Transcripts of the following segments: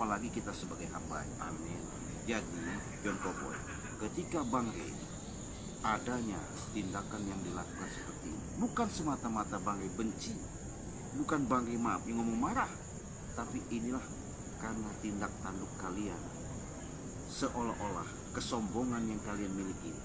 apalagi kita sebagai hamba. Amin. Jadi John Koboy, ketika Bang Rey adanya tindakan yang dilakukan seperti ini, bukan semata-mata Bang Rey benci, bukan Bang Rey maaf yang ngomong marah, tapi inilah karena tindak tanduk kalian, seolah-olah kesombongan yang kalian miliki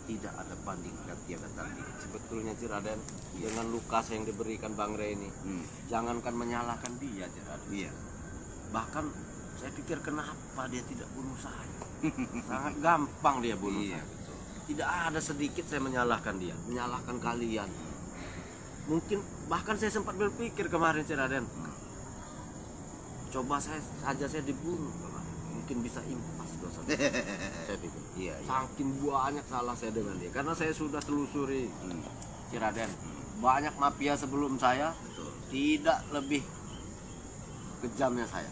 tidak ada banding dan tiada tanding. Sebetulnya Ci Raden, dengan luka yang diberikan Bang Rey ini, jangankan menyalahkan dia Ci Raden. Iya. Bahkan saya pikir kenapa dia tidak bunuh saya. Sangat gampang dia bunuh Iya, saya. betul. Tidak ada sedikit saya menyalahkan dia, menyalahkan kalian. Mungkin bahkan saya sempat berpikir kemarin Ci Raden, coba saya dibunuh kemarin, mungkin bisa impas dosa. Saya pikir. Iya, iya. Saking banyak salah saya dengan dia, karena saya sudah telusuri Ci Raden. Banyak mafia sebelum saya Betul. tidak lebih kejamnya saya.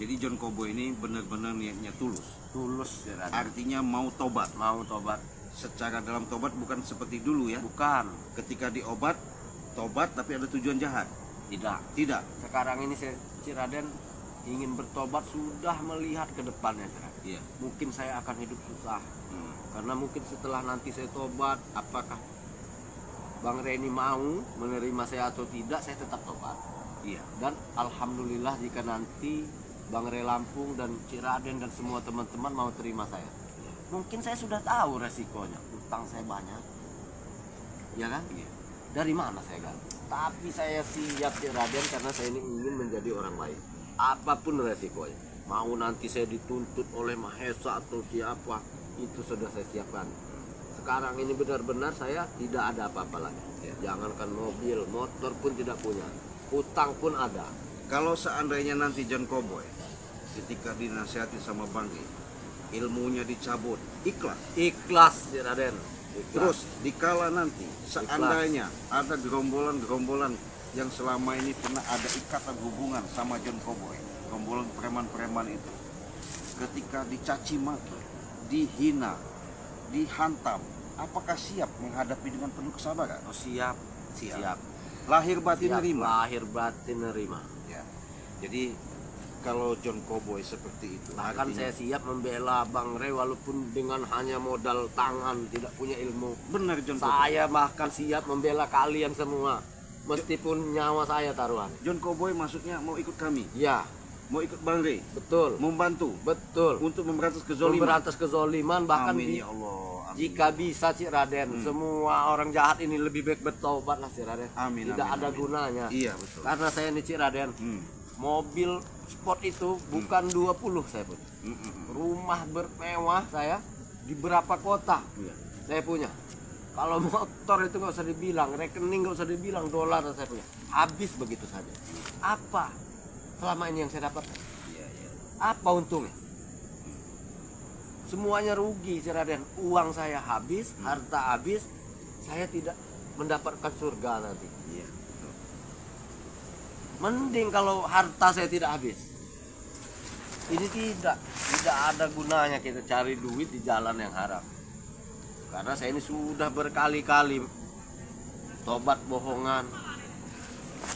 Jadi John Koboy ini benar-benar niatnya tulus. Tulus Ci Raden. Artinya mau tobat. Mau tobat. Secara dalam tobat bukan seperti dulu ya. Bukan. Ketika diobat, tobat tapi ada tujuan jahat. Tidak. Tidak. Sekarang ini Ci Raden ingin bertobat, sudah melihat ke depannya Ci Raden. Iya. Mungkin saya akan hidup susah. Karena mungkin setelah nanti saya tobat, apakah Bang Rey ini mau menerima saya atau tidak, saya tetap tobat. Iya. Dan alhamdulillah jika nanti Bang Rey Lampung dan Ci Raden dan semua teman-teman mau terima saya, mungkin saya sudah tahu resikonya. Utang saya banyak, ya kan? Iya. Dari mana saya ganti? Tapi saya siap Ci Raden, karena saya ini ingin menjadi orang baik. Apapun resikonya, mau nanti saya dituntut oleh Mahesa atau siapa, itu sudah saya siapkan. Sekarang ini benar-benar saya tidak ada apa-apa lagi. Jangankan mobil, motor pun tidak punya, utang pun ada. Kalau seandainya nanti John Koboy ketika dinasihati sama Bang Rey, ilmunya dicabut, ikhlas. Ikhlas Ci Raden. Ikhlas. Terus dikala nanti seandainya ada gerombolan-gerombolan yang selama ini pernah ada ikatan hubungan sama John Koboy, gerombolan preman-preman itu, ketika dicaci maki, dihina, dihantam, apakah siap menghadapi dengan penuh kesabaran? Oh, siap. Siap. Lahir batin Siap. nerima. Lahir batin nerima. Ya. Jadi kalau John Koboy seperti itu, Bahkan artinya saya siap membela Bang Rey walaupun dengan hanya modal tangan, tidak punya ilmu. benar John Koboy. Saya bahkan siap membela kalian semua, meskipun nyawa saya taruhan. John Koboy maksudnya mau ikut kami, Ya, mau ikut Bang Rey, betul. membantu Betul. untuk memberantas kezoliman. Memberantas kezoliman, bahkan Amin ya Allah. Amin. jika bisa Ci Raden, semua orang jahat ini lebih baik bertobat lah Ci Raden. Amin, Tidak amin, ada amin. gunanya. Iya betul. Karena saya ini Ci Raden, mobil sport itu bukan 20 saya punya. Rumah bermewah saya di berapa kota Iya. saya punya. Kalau motor itu nggak usah dibilang, rekening nggak usah dibilang, dolar saya punya. Habis begitu saja. Apa selama ini yang saya dapatkan? Iya, iya. Apa untungnya? Semuanya rugi Ci Raden. Uang saya habis, harta habis, saya tidak mendapatkan surga nanti. Iya, betul. Mending kalau harta saya tidak habis. Ini tidak ada gunanya kita cari duit di jalan yang haram. Karena saya ini sudah berkali-kali tobat bohongan.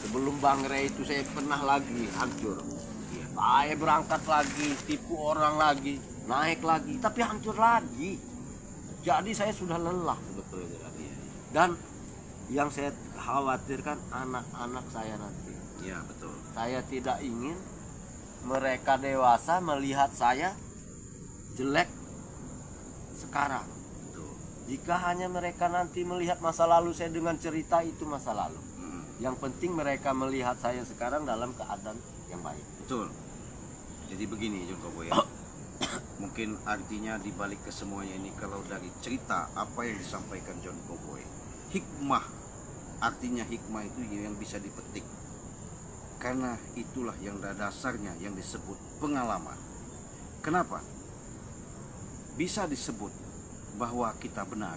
Sebelum Bang Rey itu saya pernah lagi hancur. Saya berangkat lagi, tipu orang lagi, naik lagi, tapi hancur lagi. Jadi saya sudah lelah sebetulnya. Dan yang saya khawatirkan anak-anak saya nanti. Iya, betul. Saya tidak ingin mereka dewasa melihat saya jelek sekarang. Betul. Jika hanya mereka nanti melihat masa lalu saya dengan cerita, itu masa lalu. Yang penting mereka melihat saya sekarang dalam keadaan yang baik. Betul. Jadi begini John Koboy ya. Mungkin artinya dibalik ke semuanya ini, kalau dari cerita apa yang disampaikan John Koboy, hikmah, artinya hikmah itu yang bisa dipetik. Karena itulah yang dasarnya yang disebut pengalaman. Kenapa? Bisa disebut bahwa kita benar,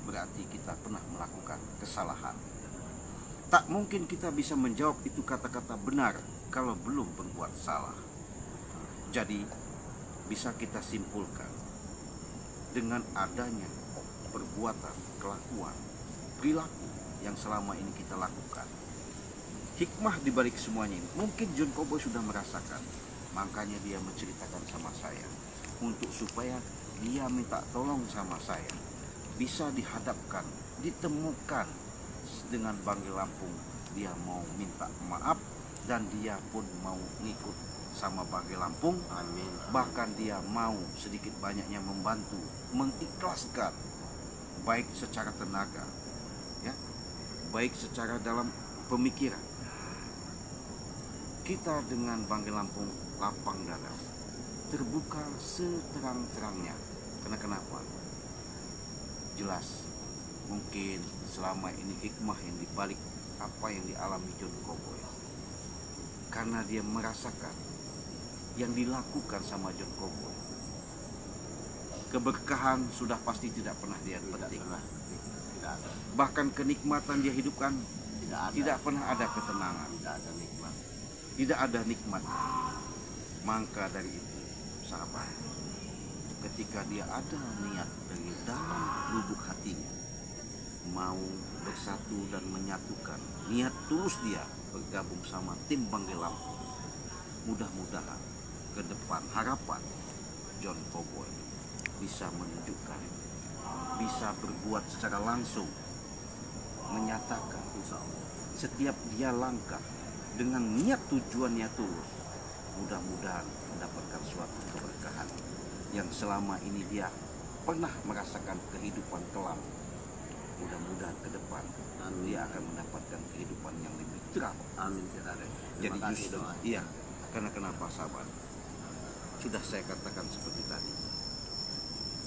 berarti kita pernah melakukan kesalahan. Tak mungkin kita bisa menjawab itu kata-kata benar kalau belum berbuat salah. Jadi bisa kita simpulkan dengan adanya perbuatan, kelakuan, perilaku yang selama ini kita lakukan. Hikmah dibalik semuanya ini, mungkin John Koboy sudah merasakan Makanya dia menceritakan sama saya untuk supaya dia minta tolong sama saya, bisa dihadapkan, ditemukan dengan Banggai Lampung. Dia mau minta maaf dan dia pun mau ngikut sama Banggai Lampung. Amin. Bahkan dia mau sedikit banyaknya membantu, mengikhlaskan, baik secara tenaga, ya, baik secara dalam pemikiran. Kita dengan Banggai Lampung lapang dada, terbuka seterang-terangnya. Karena kenapa? Jelas, mungkin selama ini hikmah yang dibalik apa yang dialami John Cowboy, karena dia merasakan yang dilakukan sama John Cowboy. Keberkahan sudah pasti tidak pernah dia petik. Tidak ada. Bahkan kenikmatan dia hidupkan Tidak ada. tidak pernah ada ketenangan, Tidak ada nikmat. tidak ada nikmat. Maka dari itu, sahabat, ketika dia ada niat dari dalam lubuk hatinya mau bersatu dan menyatukan, niat tulus dia bergabung sama tim Banggai Lampung, mudah-mudahan ke depan harapan John Cowboy bisa menunjukkan, bisa berbuat secara langsung, menyatakan setiap dia langkah dengan niat tujuannya tulus, mudah-mudahan mendapatkan suatu keberkahan yang selama ini dia pernah merasakan kehidupan kelam. Mudah-mudahan ke depan dia akan mendapatkan kehidupan yang lebih terang. Amin, saudara. Jadi Terima kasih justru, doa. iya, karena kenapa sahabat? Sudah saya katakan seperti tadi.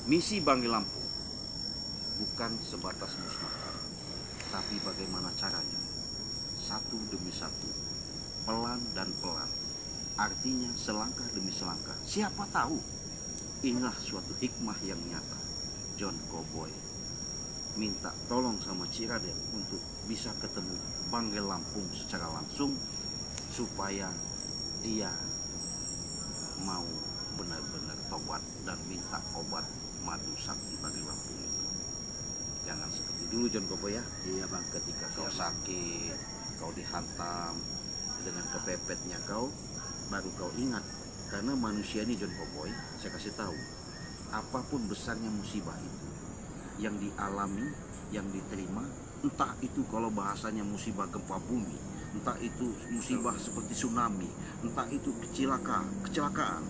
Misi Banggai Lampung bukan sebatas musnahkan, tapi bagaimana caranya, satu demi satu, pelan dan pelan. Artinya selangkah demi selangkah. Siapa tahu inilah suatu hikmah yang nyata. John Cowboy minta tolong sama Ciraden untuk bisa ketemu Banggai Lampung secara langsung, supaya dia mau benar-benar tobat dan minta obat madu sakti Banggai Lampung itu. Jangan seperti dulu John Cowboy ya. Iya bang. Ketika kau sakit, kau dihantam dengan kepepetnya kau, baru kau ingat. Karena manusia ini John Cowboy, saya kasih tahu, apapun besarnya musibah itu yang dialami, yang diterima, entah itu kalau bahasanya musibah gempa bumi, entah itu musibah seperti tsunami, entah itu kecelakaan,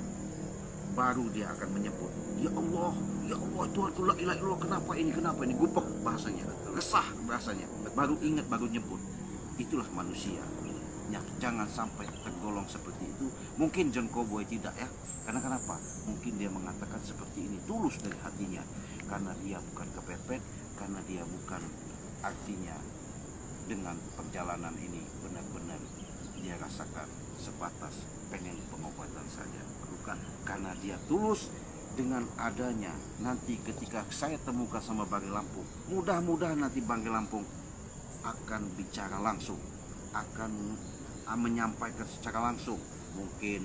baru dia akan menyebut, ya Allah Tuhan, la ilaha illallah, kenapa ini, gupek bahasanya, resah bahasanya, baru ingat, baru nyebut. Itulah manusia. Ya, jangan sampai tergolong seperti itu. Mungkin John Cowboy tidak ya, karena kenapa? Mungkin dia mengatakan seperti ini tulus dari hatinya, karena dia bukan kepepet, karena dia bukan, artinya dengan perjalanan ini benar-benar dia rasakan sebatas pengen pengobatan saja, bukan karena dia tulus. Dengan adanya nanti ketika saya temukan sama Banggai Lampung, mudah-mudahan nanti Banggai Lampung akan bicara langsung, akan menyampaikan secara langsung. Mungkin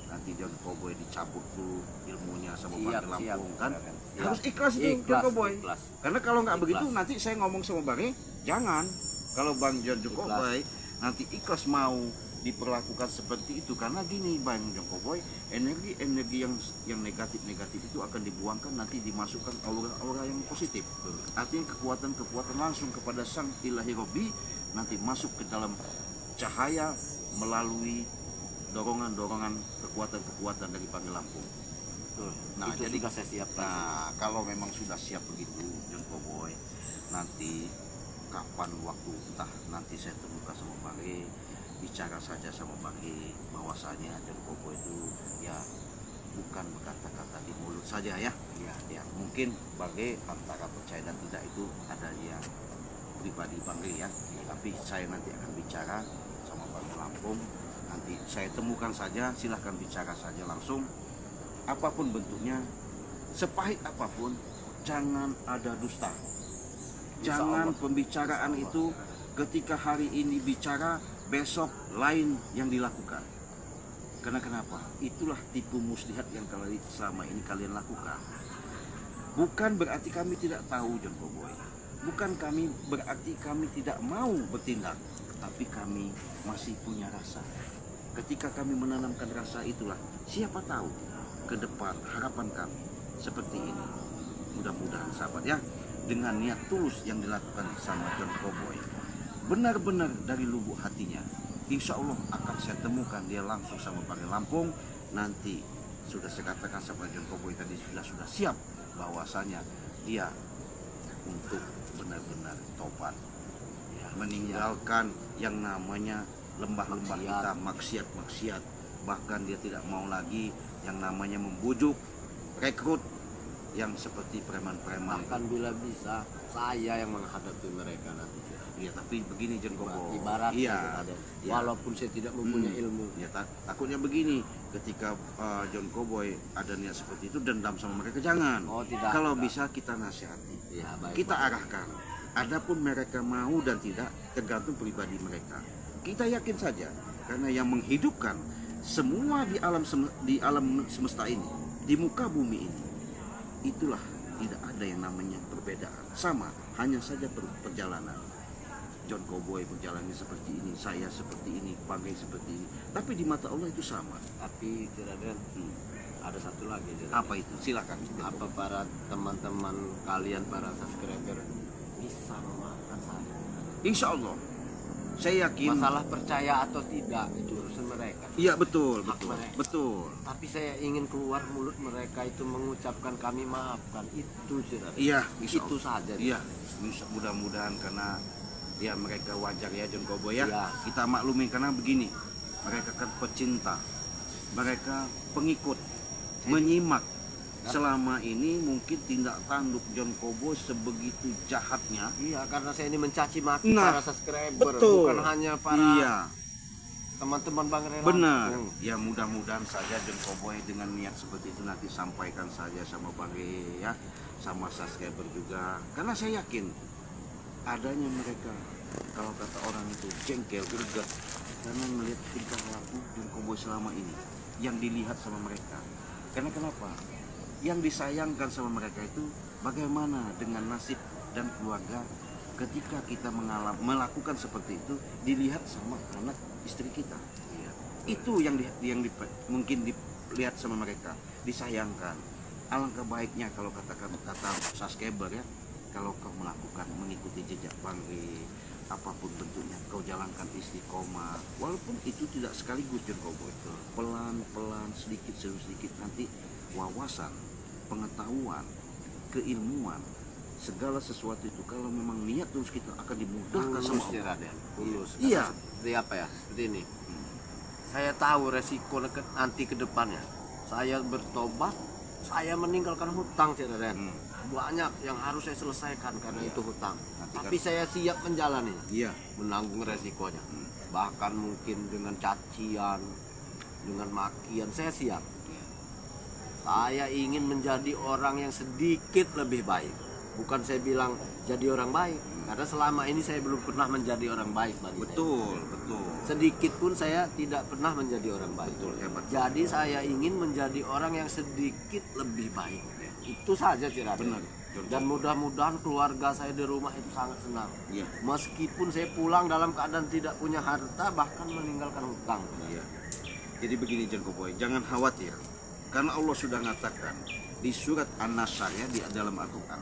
nanti John Cowboy dicabut tuh ilmunya sama Banggai Lampung, kan? Siap. Harus ikhlas itu John Cowboy. Ikhlas. Karena kalau nggak Ikhlas. begitu nanti saya ngomong sama Banggai, jangan. Kalau Bang John Cowboy nanti ikhlas mau diperlakukan seperti itu, karena gini Bang John Cowboy, energi yang negatif itu akan dibuangkan, nanti dimasukkan aura yang positif. Artinya kekuatan langsung kepada Sang Ilahi Robbi nanti masuk ke dalam cahaya melalui dorongan kekuatan dari Banggai Lampung. Nah, itu jadi sudah saya siapkan. Nah, kalau memang sudah siap begitu John Cowboy, nanti kapan waktu, entah nanti saya temukan sama Banggai, bicara saja sama Banggai bahwasanya John Cowboy itu ya bukan berkata-kata di mulut saja ya. Ya mungkin Banggai antara percaya dan tidak itu ada yang pribadi Banggai ya. Tapi saya nanti akan bicara sama Banggai Lampung, nanti saya temukan saja, silahkan bicara saja langsung, apapun bentuknya, sepahit apapun, jangan ada dusta. Jangan pembicaraan itu ketika hari ini bicara, besok lain yang dilakukan. Karena kenapa? Itulah tipu muslihat yang selama ini kalian lakukan. Bukan berarti kami tidak tahu John Cowboy, bukan berarti kami tidak mau bertindak, tapi kami masih punya rasa. ketika kami menanamkan rasa itulah, siapa tahu ke depan harapan kami seperti ini. Mudah-mudahan sahabat ya, dengan niat tulus yang dilakukan sama John Cowboy, benar-benar dari lubuk hatinya, insya Allah akan saya temukan dia langsung sama Bangre Lampung. Nanti sudah saya katakan sama John Cowboy tadi, sudah siap bahwasanya dia untuk benar-benar tobat, meninggalkan yang namanya lembah-lembah hitam, maksiat-maksiat. Bahkan dia tidak mau lagi yang namanya membujuk, rekrut yang seperti preman-preman. Bahkan bila bisa saya yang menghadapi mereka nanti. Iya, tapi begini John Cowboy. Ibaratnya iya, ya. Walaupun saya tidak mempunyai ilmu. Ya, takutnya begini, ketika John Cowboy ada niat seperti itu, dendam sama mereka jangan. Oh, tidak. Kalau bisa kita nasihati, Ya, baik, kita arahkan. Adapun mereka mau dan tidak tergantung pribadi mereka. Kita yakin saja, karena yang menghidupkan semua di alam semesta ini, di muka bumi ini, itulah tidak ada yang namanya perbedaan. Sama, hanya saja perjalanan. John Cowboy berjalannya seperti ini, saya seperti ini, Bangre seperti ini. Tapi di mata Allah itu sama. Tapi Raden, ada satu lagi. Raden. Apa itu? Silakan. Apa para teman-teman kalian, para subscriber bisa memaafkan saya? Insya Allah, saya yakin. Masalah percaya atau tidak itu urusan mereka. Iya, betul, Hak betul, mereka. betul. Tapi saya ingin keluar mulut mereka itu mengucapkan kami maafkan. Itu Raden. Iya, insya Itu Allah. saja. Iya, mudah-mudahan karena ya mereka wajar ya John Cowboy ya. Iya. Kita maklumi karena begini, mereka kan pecinta, mereka pengikut, menyimak. Selama ini mungkin tindak tanduk John Cowboy sebegitu jahatnya. Iya, karena saya ini mencaci maki Nah, para subscriber, betul. bukan hanya para Iya, teman-teman Bangre Lampung. benar. Ya mudah-mudahan saja John Cowboy dengan niat seperti itu nanti sampaikan saja sama Bangre ya, sama subscriber juga. Karena saya yakin adanya mereka, kalau kata orang itu jengkel, greget karena melihat tingkah laku John Cowboy selama ini yang dilihat sama mereka. Karena kenapa? Yang disayangkan sama mereka itu bagaimana dengan nasib dan keluarga ketika kita melakukan seperti itu dilihat sama anak istri kita. Iya. Itu yang mungkin dilihat sama mereka, disayangkan. Alangkah baiknya kalau kata subscriber ya, kalau kau melakukan mengikuti jejak Bangre, apapun bentuknya kau jalankan istiqomah, walaupun itu tidak sekaligus John Cowboy, pelan-pelan, sedikit demi sedikit, nanti wawasan, pengetahuan, keilmuan, segala sesuatu itu kalau memang niat terus kita akan dimudahkan sama Tulus ya, Allah. Raden. Tulus. Iya. Seperti apa ya? Seperti ini. Saya tahu resiko nanti ke depannya. Saya bertobat, saya meninggalkan hutang, Raden. Banyak yang harus saya selesaikan karena itu hutang. Tapi saya siap menjalani, Iya. menanggung resikonya. Bahkan mungkin dengan cacian, dengan makian, saya siap. Saya ingin menjadi orang yang sedikit lebih baik. Bukan saya bilang jadi orang baik, karena selama ini saya belum pernah menjadi orang baik bagi Betul, saya. betul. Sedikit pun saya tidak pernah menjadi orang baik. Betul, hebat. Jadi saya ingin menjadi orang yang sedikit lebih baik. Itu saja Raden. Benar. Dan mudah-mudahan keluarga saya di rumah itu sangat senang. Iya. Meskipun saya pulang dalam keadaan tidak punya harta, bahkan meninggalkan hutang. Iya. Jadi begini John Cowboy, jangan khawatir. Karena Allah sudah mengatakan di surat An-Nasr ya, di dalam Al-Quran.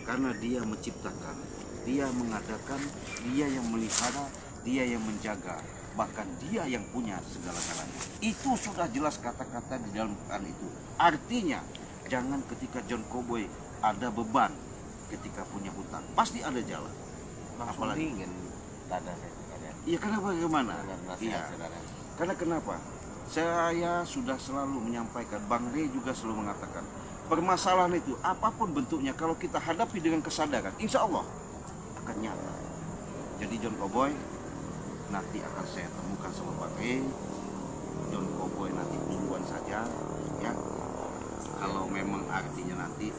Karena dia menciptakan, dia mengadakan, dia yang melihara, dia yang menjaga, bahkan dia yang punya segala-galanya. Itu sudah jelas kata-kata di dalam Quran itu. Artinya, jangan ketika John Cowboy ada beban ketika punya hutang, pasti ada jalan. Apalagi ingin dada saya. Iya, karena bagaimana? Iya. Iya. Karena kenapa? Saya sudah selalu menyampaikan, Bangre juga selalu mengatakan, permasalahan itu apapun bentuknya kalau kita hadapi dengan kesadaran, insya Allah akan nyata. Jadi John Cowboy nanti akan saya temukan sama Bangre. John Cowboy nanti duluan saja ya. Kalau memang artinya nanti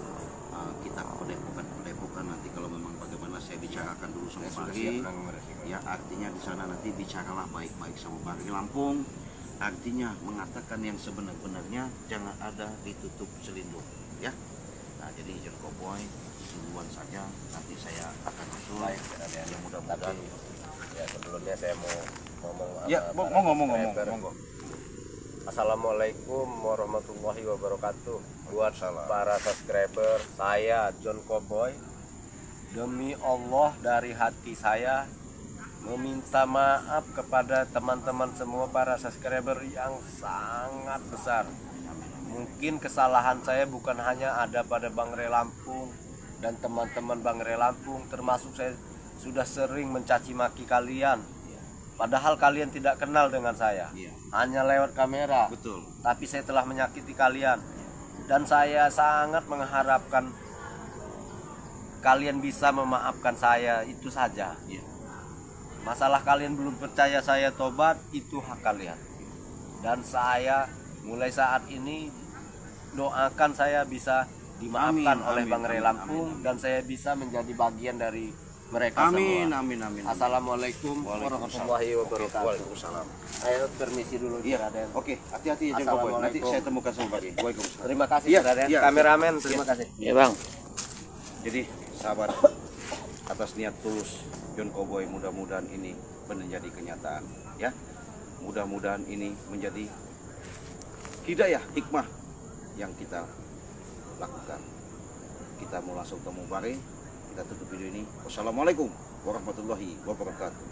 kita pendepokan nanti kalau memang bagaimana saya bicarakan dulu sama Bangre. Ya artinya di sana nanti bicaralah baik-baik sama Bangre Lampung. Artinya mengatakan yang sebenar-benarnya, jangan ada ditutup selindung ya. Nah jadi John Cowboy duluan saja, nanti saya akan usul. Baik, ya mudah-mudahan. ya sebelumnya saya mau ngomong Ya, sama para monggo subscriber. monggo. Assalamualaikum warahmatullahi wabarakatuh. Buat Waalaikumsalam. para subscriber, saya John Cowboy. Demi Allah dari hati saya meminta maaf kepada teman-teman semua para subscriber yang sangat besar. Mungkin kesalahan saya bukan hanya ada pada Bang Re Lampung dan teman-teman Bang Re Lampung, termasuk saya sudah sering mencaci maki kalian. Padahal kalian tidak kenal dengan saya. Iya. Hanya lewat kamera. Betul. Tapi saya telah menyakiti kalian. Dan saya sangat mengharapkan kalian bisa memaafkan saya, itu saja. Iya. Masalah kalian belum percaya saya tobat, itu hak kalian. Dan saya mulai saat ini doakan saya bisa dimaafkan Amin, oleh amin, Bang Re amin, Lampung, amin. dan saya bisa menjadi bagian dari mereka Amin, semua. amin, amin. Assalamualaikum warahmatullahi wabarakatuh. Waalaikumsalam. Saya permisi dulu, Iya. Raden. Oke, hati-hati ya John Cowboy. Nanti Assalamualaikum. saya temukan sama Pak. Waalaikumsalam. Terima kasih, Iya, Raden. iya. Kameramen, terima kasih. Ya bang. Jadi sahabat, atas niat tulus John Cowboy, mudah-mudahan ini menjadi kenyataan ya. Mudah-mudahan ini menjadi hidayah, hikmah yang kita lakukan. Kita mau langsung ke Mubare. Kita tutup video ini. Wassalamualaikum warahmatullahi wabarakatuh.